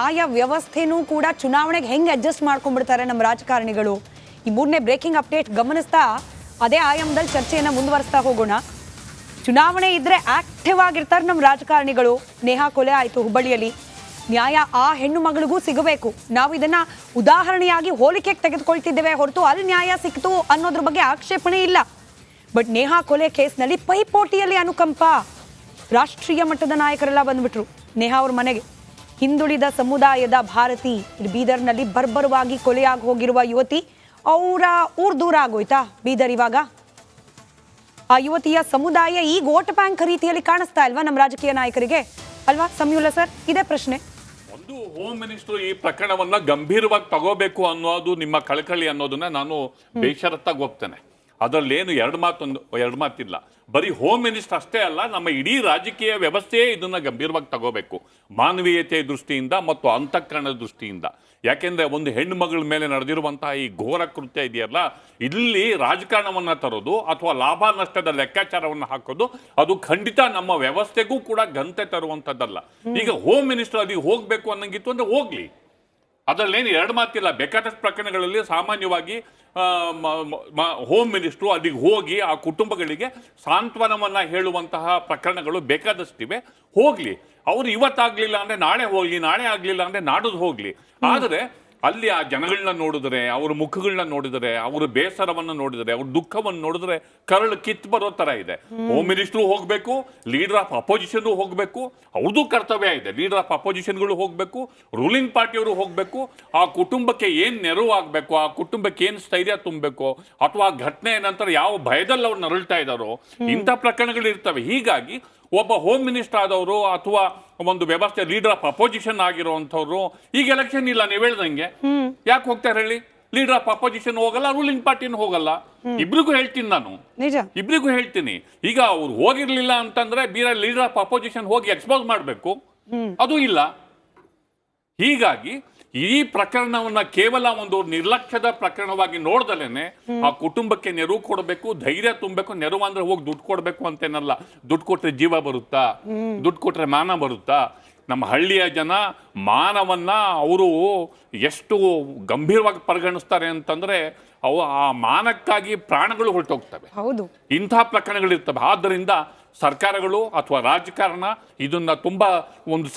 ಆಯಾ ವ್ಯವಸ್ಥೆನೂ ಕೂಡ ಚುನಾವಣೆಗೆ ಹೆಂಗೆ ಅಡ್ಜಸ್ಟ್ ಮಾಡ್ಕೊಂಡ್ಬಿಡ್ತಾರೆ ನಮ್ಮ ರಾಜಕಾರಣಿಗಳು. ಈ ಮೂರನೇ ಬ್ರೇಕಿಂಗ್ ಅಪ್ಡೇಟ್ ಗಮನಿಸ್ತಾ ಅದೇ ಆಯಾಮದಲ್ಲಿ ಚರ್ಚೆಯನ್ನು ಮುಂದುವರಿಸ್ತಾ ಹೋಗೋಣ. ಚುನಾವಣೆ ಇದ್ರೆ ಆಕ್ಟಿವ್ ಆಗಿರ್ತಾರೆ ನಮ್ಮ ರಾಜಕಾರಣಿಗಳು. ನೇಹಾ ಕೊಲೆ ಆಯಿತು ಹುಬ್ಬಳ್ಳಿಯಲ್ಲಿ, ನ್ಯಾಯ ಆ ಹೆಣ್ಣು ಮಗಳಿಗೂ ಸಿಗಬೇಕು. ನಾವು ಇದನ್ನ ಉದಾಹರಣೆಯಾಗಿ ಹೋಲಿಕೆಗೆ ತೆಗೆದುಕೊಳ್ತಿದ್ದೇವೆ ಹೊರತು ಅಲ್ಲಿ ನ್ಯಾಯ ಸಿಕ್ತು ಅನ್ನೋದ್ರ ಬಗ್ಗೆ ಆಕ್ಷೇಪಣೆ ಇಲ್ಲ. ಬಟ್ ನೇಹಾ ಕೊಲೆ ಕೇಸ್ನಲ್ಲಿ ಪೈಪೋಟಿಯಲ್ಲಿ ಅನುಕಂಪ. ರಾಷ್ಟ್ರೀಯ ಮಟ್ಟದ ನಾಯಕರೆಲ್ಲ ಬಂದ್ಬಿಟ್ರು ನೇಹಾ ಅವ್ರ ಮನೆಗೆ. ಹಿಂದುಳಿದ ಸಮುದಾಯದ ಭಾರತಿ ಬೀದರ್ನಲ್ಲಿ ಬರ್ಬರವಾಗಿ ಕೊಲೆಯಾಗಿ ಹೋಗಿರುವ ಯುವತಿ, ಅವರ ಊರು ದೂರ ಆಗೋಯ್ತಾ ಬೀದರ್ ಇವಾಗ? ಆ ಯುವತಿಯ ಸಮುದಾಯ ಈಗ ವೋಟ್ ಬ್ಯಾಂಕ್ ರೀತಿಯಲ್ಲಿ ಕಾಣಿಸ್ತಾ ಇಲ್ವಾ ನಮ್ಮ ರಾಜಕೀಯ ನಾಯಕರಿಗೆ ಅಲ್ವಾ? ಸಂಯುಲ ಸರ್, ಇದೇ ಪ್ರಶ್ನೆ. ಒಂದು ಹೋಮ್ ಮಿನಿಸ್ಟರ್ ಈ ಪ್ರಕರಣವನ್ನ ಗಂಭೀರವಾಗಿ ತಗೋಬೇಕು ಅನ್ನೋದು ನಿಮ್ಮ ಕಳಕಳಿ ಅನ್ನೋದನ್ನ ನಾನು ಬೇಷರತ್ತಾಗಿ ಹೋಗ್ತೇನೆ. ಅದರಲ್ಲೇನು ಎರಡು ಮಾತಿಲ್ಲ. ಬರೀ ಹೋಮ್ ಮಿನಿಸ್ಟರ್ ಅಷ್ಟೇ ಅಲ್ಲ, ನಮ್ಮ ಇಡೀ ರಾಜಕೀಯ ವ್ಯವಸ್ಥೆಯೇ ಇದನ್ನ ಗಂಭೀರವಾಗಿ ತಗೋಬೇಕು, ಮಾನವೀಯತೆಯ ದೃಷ್ಟಿಯಿಂದ ಮತ್ತು ಅಂತಃಕರಣದ ದೃಷ್ಟಿಯಿಂದ. ಯಾಕೆಂದ್ರೆ ಒಂದು ಹೆಣ್ಣು ಮಗಳ ಮೇಲೆ ನಡೆದಿರುವಂತಹ ಈ ಘೋರ ಕೃತ್ಯ ಇದೆಯಲ್ಲ, ಇಲ್ಲಿ ರಾಜಕಾರಣವನ್ನ ತರೋದು ಅಥವಾ ಲಾಭ ನಷ್ಟದ ಲೆಕ್ಕಾಚಾರವನ್ನು ಹಾಕೋದು ಅದು ಖಂಡಿತ ನಮ್ಮ ವ್ಯವಸ್ಥೆಗೂ ಕೂಡ ಘನತೆ ತರುವಂತದ್ದಲ್ಲ. ಈಗ ಹೋಮ್ ಮಿನಿಸ್ಟರ್ ಅದಿಗೆ ಹೋಗ್ಬೇಕು ಅನ್ನಂಗಿತ್ತು ಅಂದ್ರೆ ಹೋಗ್ಲಿ, ಅದರಲ್ಲೇನು ಎರಡು ಮಾತಿಲ್ಲ. ಬೇಕಾದಷ್ಟು ಪ್ರಕರಣಗಳಲ್ಲಿ ಸಾಮಾನ್ಯವಾಗಿ ಹೋಮ್ ಮಿನಿಸ್ಟ್ರು ಅಲ್ಲಿಗೆ ಹೋಗಿ ಆ ಕುಟುಂಬಗಳಿಗೆ ಸಾಂತ್ವನವನ್ನ ಹೇಳುವಂತಹ ಪ್ರಕರಣಗಳು ಬೇಕಾದಷ್ಟಿವೆ. ಹೋಗ್ಲಿ, ಅವ್ರು ಇವತ್ತಾಗ್ಲಿಲ್ಲ ಅಂದ್ರೆ ನಾಳೆ ಹೋಗ್ಲಿ, ನಾಳೆ ಆಗ್ಲಿಲ್ಲ ಅಂದ್ರೆ ನಾಡುದು ಹೋಗ್ಲಿ. ಆದರೆ ಅಲ್ಲಿ ಆ ಜನಗಳನ್ನ ನೋಡಿದ್ರೆ, ಅವ್ರ ಮುಖಗಳನ್ನ ನೋಡಿದರೆ, ಅವ್ರ ಬೇಸರವನ್ನು ನೋಡಿದರೆ, ಅವ್ರ ದುಃಖವನ್ನು ನೋಡಿದ್ರೆ ಕರಳು ಕಿತ್ತು ಬರೋ ತರ ಇದೆ. ಹೋಮ್ ಮಿನಿಸ್ಟ್ರು ಹೋಗ್ಬೇಕು, ಲೀಡರ್ ಆಫ್ ಅಪೋಸಿಷನ್ ಹೋಗ್ಬೇಕು, ಅವ್ರದ್ದು ಕರ್ತವ್ಯ ಇದೆ. ಲೀಡರ್ ಆಫ್ ಅಪೋಸಿಷನ್ಗಳು ಹೋಗ್ಬೇಕು, ರೂಲಿಂಗ್ ಪಾರ್ಟಿಯವರು ಹೋಗ್ಬೇಕು. ಆ ಕುಟುಂಬಕ್ಕೆ ಏನ್ ನೆರವು ಆಗ್ಬೇಕು, ಆ ಕುಟುಂಬಕ್ಕೆ ಏನ್ ಸ್ಥೈರ್ಯ ತುಂಬಬೇಕು, ಅಥವಾ ಘಟನೆಯ ನಂತರ ಯಾವ ಭಯದಲ್ಲಿ ಅವ್ರು ನರಳ್ತಾ ಇದ್ದಾರೋ, ಇಂಥ ಪ್ರಕರಣಗಳು ಇರ್ತವೆ. ಹೀಗಾಗಿ ಒಬ್ಬ ಹೋಮ್ ಮಿನಿಸ್ಟರ್ ಆದವರು ಅಥವಾ ಒಂದು ವ್ಯವಸ್ಥೆ ಲೀಡರ್ ಆಫ್ ಅಪೋಸಿಷನ್ ಆಗಿರುವಂತವ್ರು, ಈಗ ಎಲೆಕ್ಷನ್ ಇಲ್ಲ ನೀವು ಹೇಳ್ದಂಗೆ, ಯಾಕೆ ಹೋಗ್ತಾರೆ ಹೇಳಿ? ಲೀಡರ್ ಆಫ್ ಅಪೋಸಿಷನ್ ಹೋಗಲ್ಲ, ರೂಲಿಂಗ್ ಪಾರ್ಟಿನೂ ಹೋಗಲ್ಲ. ಇಬ್ರಿಗೂ ಹೇಳ್ತೀನಿ ನಾನು, ಇಬ್ರಿಗೂ ಹೇಳ್ತೀನಿ. ಈಗ ಅವ್ರು ಹೋಗಿರ್ಲಿಲ್ಲ ಅಂತಂದ್ರೆ ಲೀಡರ್ ಆಫ್ ಅಪೋಸಿಷನ್ ಹೋಗಿ ಎಕ್ಸ್ಪೋಸ್ ಮಾಡಬೇಕು, ಅದು ಇಲ್ಲ. ಹೀಗಾಗಿ ಈ ಪ್ರಕರಣವನ್ನ ಕೇವಲ ಒಂದು ನಿರ್ಲಕ್ಷ್ಯದ ಪ್ರಕರಣವಾಗಿ ನೋಡ್ದಲೇನೆ ಆ ಕುಟುಂಬಕ್ಕೆ ನೆರವು ಕೊಡಬೇಕು, ಧೈರ್ಯ ತುಂಬಬೇಕು. ನೆರವು ಅಂದ್ರೆ ಹೋಗಿ ದುಡ್ಡು ಕೊಡ್ಬೇಕು ಅಂತೇನಲ್ಲ. ದುಡ್ಡು ಕೊಟ್ರೆ ಜೀವ ಬರುತ್ತಾ? ದುಡ್ಡು ಕೊಟ್ರೆ ಮಾನ ಬರುತ್ತಾ? ನಮ್ಮ ಹಳ್ಳಿಯ ಜನ ಮಾನವನ್ನ ಅವರು ಎಷ್ಟು ಗಂಭೀರವಾಗಿ ಪರಿಗಣಿಸ್ತಾರೆ ಅಂತಂದ್ರೆ ಅವು ಆ ಮಾನಕ್ಕಾಗಿ ಪ್ರಾಣಗಳು ಹೊರಟೋಗ್ತವೆ. ಇಂಥ ಪ್ರಕರಣಗಳಿರ್ತವೆ. ಆದ್ದರಿಂದ ಸರ್ಕಾರಗಳು ಅಥವಾ ರಾಜಕಾರಣ ಇದನ್ನ ತುಂಬಾ ಒಂದು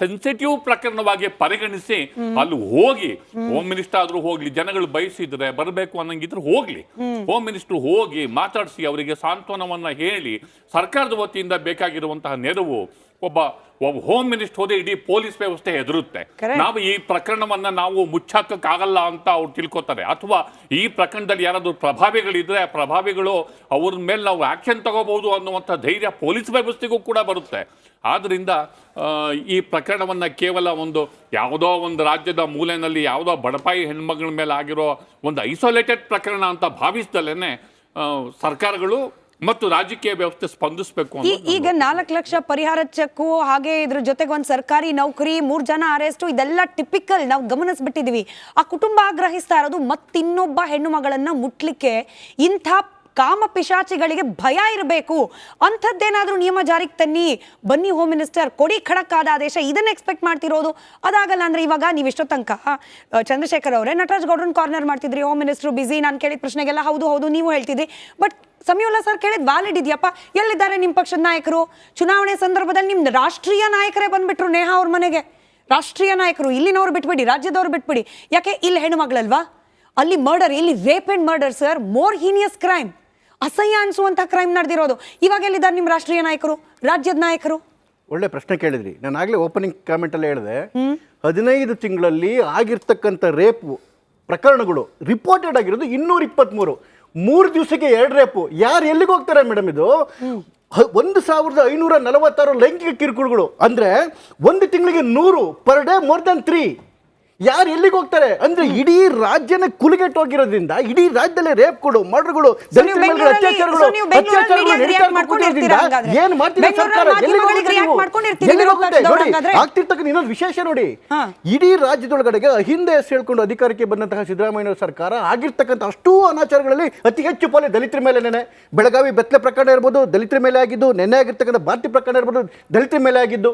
ಸೆನ್ಸಿಟಿವ್ ಪ್ರಕರಣವಾಗಿ ಪರಿಗಣಿಸಿ ಅಲ್ಲಿ ಹೋಗಿ, ಹೋಮ್ ಮಿನಿಸ್ಟರ್ ಆದ್ರೂ ಹೋಗ್ಲಿ, ಜನಗಳು ಬಯಸಿದ್ರೆ ಬರಬೇಕು ಅನ್ನಂಗಿದ್ರೆ ಹೋಗ್ಲಿ, ಹೋಮ್ ಮಿನಿಸ್ಟರ್ ಹೋಗಿ ಮಾತಾಡಿಸಿ ಅವರಿಗೆ ಸಾಂತ್ವನವನ್ನ ಹೇಳಿ ಸರ್ಕಾರದ ವತಿಯಿಂದ ಬೇಕಾಗಿರುವಂತಹ ನೆರವು. ಒಬ್ಬ ಹೋಮ್ ಮಿನಿಸ್ಟರ್ ಹೋದ್ರೆ ಇಡೀ ಪೊಲೀಸ್ ವ್ಯವಸ್ಥೆ ಹೆದರುತ್ತೆ. ನಾವು ಈ ಪ್ರಕರಣವನ್ನ ನಾವು ಮುಚ್ಚಾಕಕ್ಕಾಗಲ್ಲ ಅಂತ ಅವ್ರು ತಿಳ್ಕೊತಾರೆ. ಅಥವಾ ಈ ಪ್ರಕರಣದಲ್ಲಿ ಯಾರಾದ್ರೂ ಪ್ರಭಾವಿಗಳಿದ್ರೆ ಆ ಪ್ರಭಾವಿಗಳು ಅವ್ರ ಮೇಲೆ ನಾವು ಆಕ್ಷನ್ ತಗೋಬಹುದು ಅನ್ನುವಂಥ ಧೈರ್ಯ ಪೊಲೀಸ್ ವ್ಯವಸ್ಥೆಗೂ ಕೂಡ ಬರುತ್ತೆ. ಆದ್ರಿಂದ ಈ ಪ್ರಕರಣವನ್ನ ಕೇವಲ ಒಂದು ಯಾವುದೋ ಒಂದು ರಾಜ್ಯದ ಮೂಲೆಯಲ್ಲಿ ಯಾವುದೋ ಬಡಪಾಯಿ ಹೆಣ್ಮಗಳ ಮೇಲೆ ಆಗಿರೋ ಒಂದು ಐಸೋಲೇಟೆಡ್ ಪ್ರಕರಣ ಅಂತ ಭಾವಿಸ್ದಲೇನೆ ಸರ್ಕಾರಗಳು ಮತ್ತು ರಾಜಕೀಯ ವ್ಯವಸ್ಥೆ ಸ್ಪಂದಿಸಬೇಕು. ಈಗ 4 ಲಕ್ಷ ಪರಿಹಾರ ಚೆಕ್ಕು, ಹಾಗೆ ಇದ್ರ ಜೊತೆಗೆ ಒಂದು ಸರ್ಕಾರಿ ನೌಕರಿ, 3 ಜನ ಅರೆಸ್ಟು, ಇದೆಲ್ಲ ಟಿಪಿಕಲ್ ನಾವು ಗಮನಿಸ್ಬಿಟ್ಟಿದೀವಿ. ಆ ಕುಟುಂಬ ಆಗ್ರಹಿಸ್ತಾ ಇರೋದು ಮತ್ತಿನ್ನೊಬ್ಬ ಹೆಣ್ಣು ಮಗಳನ್ನ ಮುಟ್ಲಿಕ್ಕೆ. ಇಂಥ ಕಾಮ ಪಿಶಾಚಿಗಳಿಗೆ ಭಯ ಇರಬೇಕು. ಅಂಥದ್ದೇನಾದ್ರೂ ನಿಯಮ ಜಾರಿಗೆ ತನ್ನಿ, ಬನ್ನಿ ಹೋಮ್ ಮಿನಿಸ್ಟರ್, ಕೊಡಿ ಖಡಕ್ ಆದ ಆದೇಶ. ಇದನ್ನ ಎಕ್ಸ್ಪೆಕ್ಟ್ ಮಾಡ್ತಿರೋದು. ಅದಾಗಲ್ಲ ಅಂದ್ರೆ ಇವಾಗ ನೀವು ಇಷ್ಟೋ ತನಕ ಚಂದ್ರಶೇಖರ್ ಅವರೇ ನಟರಾಜ್ ಗೌಡ್ರನ್ ಕಾರ್ನರ್ ಮಾಡ್ತಿದ್ರಿ, ಹೋಮ್ ಮಿನಿಸ್ಟರ್ ಬಿಸಿ, ನಾನು ಕೇಳಿದ ಪ್ರಶ್ನೆಗೆಲ್ಲ ಹೌದು ನೀವು ಹೇಳ್ತಿದ್ರಿ. ಬಟ್ ಸಂಯುಲ ಸರ್ ಕೇಳಿದ್ ವ್ಯಾಲಿಡ್ ಇದೆಯಪ್ಪ? ಎಲ್ಲಿದ್ದಾರೆ ನಿಮ್ಮ ಪಕ್ಷದ ನಾಯಕರು? ಚುನಾವಣೆ ಸಂದರ್ಭದಲ್ಲಿ ನಿಮ್ ರಾಷ್ಟ್ರೀಯ ನಾಯಕರೇ ಬಂದ್ಬಿಟ್ರು ನೇಹಾ ಅವ್ರ ಮನೆಗೆ. ರಾಷ್ಟ್ರೀಯ ನಾಯಕರು, ಇಲ್ಲಿನವ್ರು ಬಿಟ್ಬಿಡಿ, ರಾಜ್ಯದವ್ರು ಬಿಟ್ಬಿಡಿ. ಯಾಕೆ? ಇಲ್ಲಿ ಹೆಣ್ಣು ಮಗಳಲ್ವಾ? ಅಲ್ಲಿ ಮರ್ಡರ್, ಇಲ್ಲಿ rape and murder sir, more heinous crime, ಅಸಹ್ಯ ಅನ್ಸುವಂತ ಕ್ರೈಮ್ ನಡೆದಿರೋದು. ಇವಾಗ ಎಲ್ಲಿದ್ದಾರೆ ನಿಮ್ಮ ರಾಷ್ಟ್ರೀಯ ನಾಯಕರು, ರಾಜ್ಯದ ನಾಯಕರು? ಒಳ್ಳೆ ಪ್ರಶ್ನೆ ಕೇಳಿದ್ರಿ. ನಾನು ಆಗ್ಲೇ ಓಪನಿಂಗ್ ಕಾಮೆಂಟ್ ಅಲ್ಲಿ ಹೇಳಿದೆ, 15 ತಿಂಗಳಲ್ಲಿ ಆಗಿರ್ತಕ್ಕಂಥ ರೇಪ್ ಪ್ರಕರಣಗಳು ರಿಪೋರ್ಟೆಡ್ ಆಗಿರೋದು 223. 3 ದಿವಸಕ್ಕೆ 2 ರೇಪು. ಯಾರು ಎಲ್ಲಿಗೆ ಹೋಗ್ತಾರೆ ಮೇಡಮ್? ಇದು 1546 ಲೈಂಗಿಕ ಕಿರುಕುಳಗಳು ಅಂದ್ರೆ ಒಂದು ತಿಂಗಳಿಗೆ 100 ಪರ್ ಡೇ, ಮೋರ್ ದನ್ 3. ಯಾರು ಎಲ್ಲಿಗೆ ಹೋಗ್ತಾರೆ ಅಂದ್ರೆ ಇಡೀ ರಾಜ್ಯನ ಕುಲಗೆಟ್ಟೋಗಿರೋದ್ರಿಂದ ಇಡೀ ರಾಜ್ಯದಲ್ಲಿ ರೇಪ್ಗಳು ಮರ್ಡರ್ಗಳು ದಲಿತರ ಮೇಲೆ ಅತ್ಯಾಚಾರಗಳು ನಡೀತಾ ಇರೋದ್ರಿಂದ ಏನ್ ಮಾಡ್ತಿದೆ ಸರ್ಕಾರ ಎಲ್ಲಿಗೆ ಹೋಗುತ್ತೆ ನೋಡಿ ಆಗ್ತಿರ್ತಕ್ಕಂಥ ಇನ್ನೊಂದು ವಿಶೇಷ ನೋಡಿ ಇಡೀ ರಾಜ್ಯದೊಳಗಡೆಗೆ ಹಿಂದೆ ಹೇಳ್ಕೊಂಡು ಅಧಿಕಾರಕ್ಕೆ ಬಂದಂತಹ ಸಿದ್ದರಾಮಯ್ಯ ಸರ್ಕಾರ ಆಗಿರ್ತಕ್ಕಂಥ ಅಷ್ಟೂ ಅನಾಚಾರಗಳಲ್ಲಿ ಅತಿ ಹೆಚ್ಚು ಪಾಲು ದಲಿತರ ಮೇಲೆ ಬೆಳಗಾವಿ ಬೆತ್ತಲೆ ಪ್ರಕರಣ ಇರ್ಬೋದು ದಲಿತರ ಮೇಲೆ ಆಗಿದ್ದು ನೆನ್ನೆ ಆಗಿರ್ತಕ್ಕಂಥ ಭಾರತಿ ಪ್ರಕರಣ ಇರ್ಬೋದು ದಲಿತರ ಮೇಲೆ ಆಗಿದ್ದು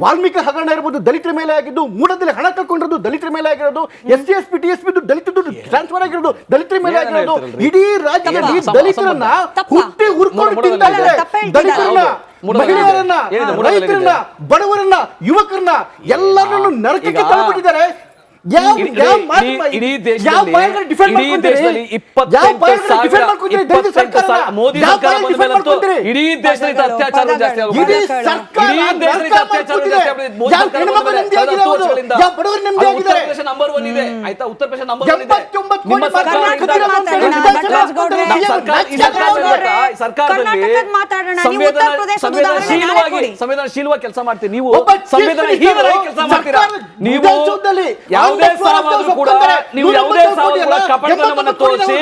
ವಾಲ್ಮೀಕಿ ಹಗರಣ ಇರ್ಬೋದು ದಲಿತರ ಮೇಲೆ ಆಗಿದ್ದು ಮೂಡದಲ್ಲಿ ಹಣ ಕಳ್ಕೊಂಡಿರೋದು ದಲಿತರ ಮೇಲೆ ಆಗಿರೋದು SC SP TSP ದಲಿತ ದುಡ್ಡು ಟ್ರಾನ್ಸ್ಫರ್ ಆಗಿರೋದು ದಲಿತರ ಮೇಲೆ ಆಗಿರೋದು ಇಡೀ ರಾಜ್ಯದಲ್ಲಿ ದಲಿತರನ್ನ ಹುಟ್ಟಿ ಉರ್ಕೊಂಡು ತಿಂತಾ ಇದ್ದಾರೆ ದಲಿತರನ್ನ ಮಹಿಳೆಯರನ್ನ ರೈತರನ್ನ ಬಡವರನ್ನ ಯುವಕರನ್ನ ಎಲ್ಲರನ್ನು ನರಕಕ್ಕೆ ತಳ್ಳಿಬಿಟ್ಟಿದ್ದಾರೆ ಇಡೀ ದೇಶದಲ್ಲಿ 28 ಮೋದಿ ಸರ್ಕಾರ ಬಂದ ಮೇಲಂತೂ ಇಡೀ ದೇಶದಲ್ಲಿ ಅತ್ಯಾಚಾರ ಜಾಸ್ತಿ ಆಗಿದೆ. ಉತ್ತರ ಪ್ರದೇಶ ನಂಬರ್ 1 ಇದೆ ಆಯ್ತಾ, ಉತ್ತರ ಪ್ರದೇಶ ನಂಬರ್ 1 ಇದೆ. ನಿಮ್ಮ ಸರ್ಕಾರದಲ್ಲಿ ಸಂವೇದನಶೀಲವಾಗಿ ಕೆಲಸ ಮಾಡ್ತೀರಿ ನೀವು, ಸಂವೇದನಹೀನರಾಗಿ ಕೆಲಸ ಮಾಡ್ತೀರಾ ನೀವು. ಯಾವುದೇ ಸವಾಲು ಕೂಡ ನೀವು ಯಾವುದೇ ಸವಾಲು ಕೂಡ ಕಪಟತನವನ್ನು ತೋರಿಸಿ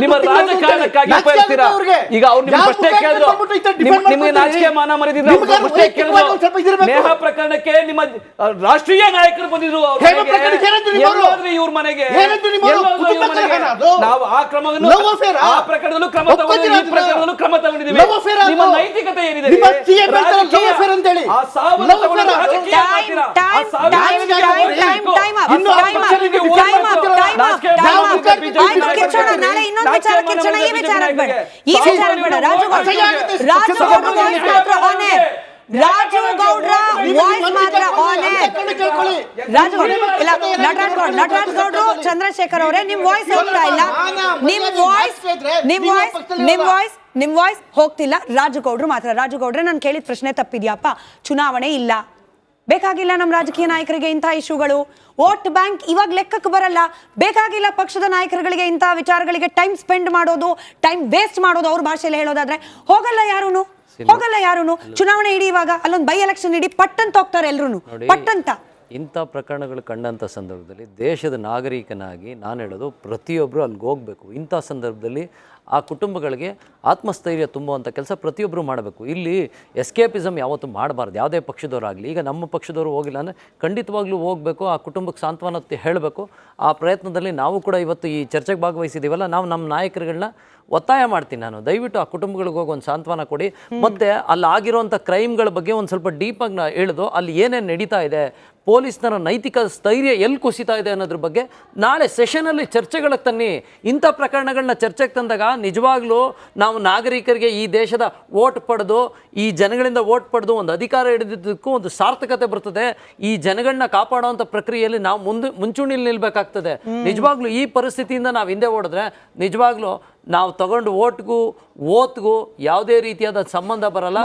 ನಿಮ್ಮ ರಾಜಕಾರಣಕ್ಕಾಗಿ ಉಪಯೋಗಿಸ್ತೀರಾ. ಈಗ ಅವ್ರು ನಿಮ್ಮ ಪ್ರಶ್ನೆ ಕೇಳಿದ್ರು, ನಿಮಗೆ ನಾಚಿಕೆ ಮಾನ ಮರೆದಿದ್ರು, ಪ್ರಶ್ನೆ ಕೇಳಿದ್ರು. ನೇಹಾ ಪ್ರಕರಣಕ್ಕೆ ನಿಮ್ಮ ರಾಷ್ಟ್ರೀಯ ನಾಯಕರು ಬಂದಿದ್ರು ಇವ್ರ ಮನೆಗೆ. ನಾವು ಆ ಕ್ರಮವನ್ನು ಆ ಪ್ರಕರಣದಲ್ಲೂ ಕ್ರಮ ತಗೊಂಡಿದ್ದೀವಿ, ಈ ಪ್ರಕರಣದಲ್ಲೂ ಕ್ರಮ ತಗೊಂಡಿದ್ದೀವಿ. ನಿಮ್ಮ ನೈತಿಕತೆ ಏನಿದೆ? ಆ ಸಾವನ್ನು ತಗೊಂಡು ರಾಜಕೀಯ ಮಾಡ್ತೀರಾ? ಚಂದ್ರಶೇಖರ್ ಅವರೇ, ನಿಮ್ ವಾಯ್ಸ್ ಹೋಗ್ತಾ ಇಲ್ಲ, ನಿಮ್ ವಾಯ್ಸ್ ಹೋಗ್ತಿಲ್ಲ. ರಾಜುಗೌಡ್ರು ಮಾತ್ರ. ರಾಜುಗೌಡ್ರೆ, ನಾನು ಕೇಳಿದ ಪ್ರಶ್ನೆ ತಪ್ಪಿದ್ಯಾಪ? ಚುನಾವಣೆ ಇಲ್ಲ, ಬೇಕಾಗಿಲ್ಲ ನಮ್ಮ ರಾಜಕೀಯ ನಾಯಕರಿಗೆ ಇಂಥ ಇಶ್ಯೂಗಳು. ವೋಟ್ ಬ್ಯಾಂಕ್ ಇವಾಗ ಲೆಕ್ಕಕ್ಕೆ ಬರಲ್ಲ. ಬೇಕಾಗಿಲ್ಲ ಪಕ್ಷದ ನಾಯಕರುಗಳಿಗೆ ಇಂಥ ವಿಚಾರಗಳಿಗೆ ಟೈಮ್ ಸ್ಪೆಂಡ್ ಮಾಡೋದು, ಟೈಮ್ ವೇಸ್ಟ್ ಮಾಡೋದು. ಅವ್ರ ಭಾಷೆಯಲ್ಲಿ ಹೇಳೋದಾದ್ರೆ ಹೋಗಲ್ಲ ಯಾರೂನು. ಚುನಾವಣೆ ಇಡಿ, ಇವಾಗ ಅಲ್ಲೊಂದು ಬೈ ಎಲೆಕ್ಷನ್ ಇಡಿ, ಪಟ್ಟಂತ ಹೋಗ್ತಾರೆ ಎಲ್ರು ಪಟ್ಟಂತ. ಇಂಥ ಪ್ರಕರಣಗಳು ಕಂಡಂಥ ಸಂದರ್ಭದಲ್ಲಿ ದೇಶದ ನಾಗರಿಕನಾಗಿ ನಾನು ಹೇಳೋದು ಪ್ರತಿಯೊಬ್ಬರು ಅಲ್ಲಿಗೆ ಹೋಗಬೇಕು. ಇಂಥ ಸಂದರ್ಭದಲ್ಲಿ ಆ ಕುಟುಂಬಗಳಿಗೆ ಆತ್ಮಸ್ಥೈರ್ಯ ತುಂಬುವಂಥ ಕೆಲಸ ಪ್ರತಿಯೊಬ್ಬರು ಮಾಡಬೇಕು. ಇಲ್ಲಿ ಎಸ್ಕೇಪಿಸಮ್ ಯಾವತ್ತೂ ಮಾಡಬಾರ್ದು, ಯಾವುದೇ ಪಕ್ಷದವರಾಗಲಿ. ಈಗ ನಮ್ಮ ಪಕ್ಷದವರು ಹೋಗಿಲ್ಲ ಅಂದರೆ ಖಂಡಿತವಾಗ್ಲೂ ಹೋಗಬೇಕು, ಆ ಕುಟುಂಬಕ್ಕೆ ಸಾಂತ್ವನ ಹೇಳಬೇಕು. ಆ ಪ್ರಯತ್ನದಲ್ಲಿ ನಾವು ಕೂಡ ಇವತ್ತು ಈ ಚರ್ಚೆಗೆ ಭಾಗವಹಿಸಿದ್ದೀವಲ್ಲ, ನಾವು ನಮ್ಮ ನಾಯಕರುಗಳನ್ನ ಒತ್ತಾಯ ಮಾಡ್ತೀನಿ ನಾನು, ದಯವಿಟ್ಟು ಆ ಕುಟುಂಬಗಳಿಗೆ ಹೋಗಿ ಒಂದು ಸಾಂತ್ವನ ಕೊಡಿ. ಮತ್ತು ಅಲ್ಲಿ ಆಗಿರುವಂಥ ಕ್ರೈಮ್ಗಳ ಬಗ್ಗೆ ಒಂದು ಸ್ವಲ್ಪ ಡೀಪಾಗಿ ಹೇಳಿದು, ಅಲ್ಲಿ ಏನೇನು ನಡೀತಾ ಇದೆ, ಪೊಲೀಸ್ನರ ನೈತಿಕ ಸ್ಥೈರ್ಯ ಎಲ್ಲಿ ಕುಸಿತಾ ಇದೆ ಅನ್ನೋದ್ರ ಬಗ್ಗೆ ನಾಳೆ ಸೆಷನಲ್ಲಿ ಚರ್ಚೆಗಳಿಗೆ ತನ್ನಿ. ಇಂಥ ಪ್ರಕರಣಗಳನ್ನ ಚರ್ಚೆಗೆ ತಂದಾಗ ನಿಜವಾಗ್ಲೂ ನಾವು ನಾಗರಿಕರಿಗೆ ಈ ದೇಶದ ವೋಟ್ ಪಡೆದು, ಈ ಜನಗಳಿಂದ ವೋಟ್ ಪಡೆದು ಒಂದು ಅಧಿಕಾರ ಹಿಡಿದಿದ್ದಕ್ಕೂ ಒಂದು ಸಾರ್ಥಕತೆ ಬರ್ತದೆ. ಈ ಜನಗಳನ್ನ ಕಾಪಾಡುವಂಥ ಪ್ರಕ್ರಿಯೆಯಲ್ಲಿ ನಾವು ಮುಂಚೂಣಿಯಲ್ಲಿ ನಿಲ್ಬೇಕಾಗ್ತದೆ. ನಿಜವಾಗ್ಲೂ ಈ ಪರಿಸ್ಥಿತಿಯಿಂದ ನಾವು ಹಿಂದೆ ಓಡಿದ್ರೆ ನಿಜವಾಗ್ಲೂ ನಾವು ತಗೊಂಡು ಓಟ್ಗೂ ಓತ್ಗೂ ಯಾವುದೇ ರೀತಿಯಾದ ಸಂಬಂಧ ಬರಲ್ಲ.